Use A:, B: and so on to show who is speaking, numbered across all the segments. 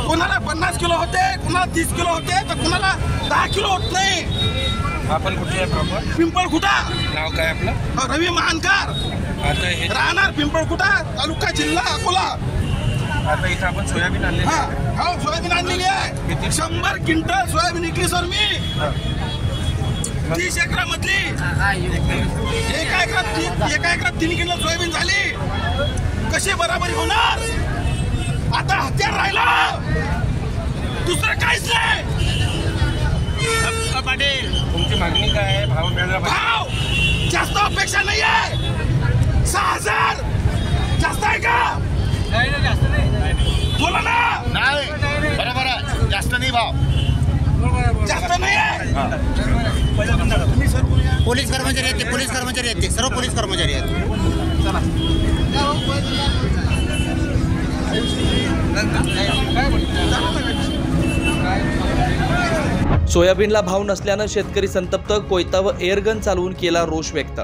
A: कोणाला 50 किलो होते, कोणाला 30 किलो होते, तर कोणाला 10 किलो होत नाही।
B: आपण कुठे आहे प्रॉपर?
A: पिंपळखुटा।
B: नाव काय आपलं?
A: रवी महानकर।
B: आता हे
A: राहणार पिंपळखुटा, तालुका जिल्हा अकोला।
B: आता इथं आपण सोयाबीन आणले।
A: हो, सोयाबीन आणलेली आहे। 100 क्विंटल सोयाबीन विकली सर मी। 30 एकरामधली एका एकरात 3 किलो सोयाबीन झाली। कशी बराबरी होणार? आता हत्यार राहिला, दुसरं काहीच नाही। पाटील,
B: तुमची मागणी काय आहे? भाव मिळाला पाहिजे।
A: भाव जास्त अपेक्षा नाही आहे। 6000 जास्त आहे का?
C: नाही, जास्त नाही।
A: बोला ना।
D: नाही, बरोबर आहे, जास्त नाही भाव,
A: जास्त नाही आहे।
D: पोलीस कर्मचारी आहेत, पोलीस कर्मचारी आहेत, सर्व पोलीस कर्मचारी आहेत।
E: सोयाबीनला भाव नसल्यानं शेतकरी संतप्त, कोयता व एअरगन चालवून केला रोष व्यक्त।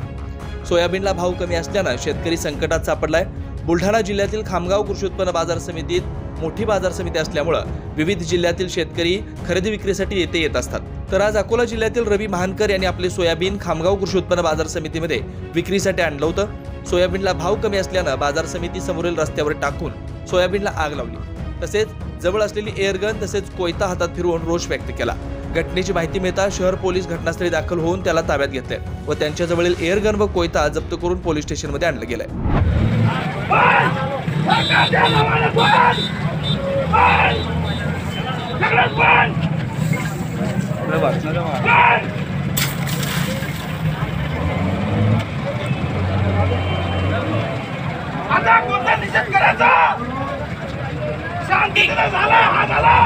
E: सोयाबीनला भाव कमी असल्यानं शेतकरी संकटात सापडलाय। बुलढाणा जिल्ह्यातील खामगाव कृषी उत्पन्न बाजार समितीत मोठी बाजार समिती असल्यामुळे विविध जिल्ह्यातील शेतकरी खरेदी विक्रीसाठी येत असतात। तर आज अकोला जिल्ह्यातील रवी महानकर यांनी आपले सोयाबीन खामगाव कृषी उत्पन्न बाजार समितीमध्ये विक्रीसाठी आणलं होतं। सोयाबीनला भाव कमी असल्यानं बाजार समिती समोरील रस्त्यावर टाकून सोयाबीनला आग लावली, तसेच जवळ असलेली एअरगन तसेच कोयता हातात फिरवून रोष व्यक्त केला। घटनेची माहिती मिळता शहर पोलीस घटनास्थळी दाखल होऊन त्याला ताब्यात घेतले व त्यांच्या जवळील एअरगन व कोयता जप्त करून पोलीस स्टेशनमध्ये आणलं गेलंय।
A: आता कोणता निषेध करायचा? शांतीचा झाला, हा झाला।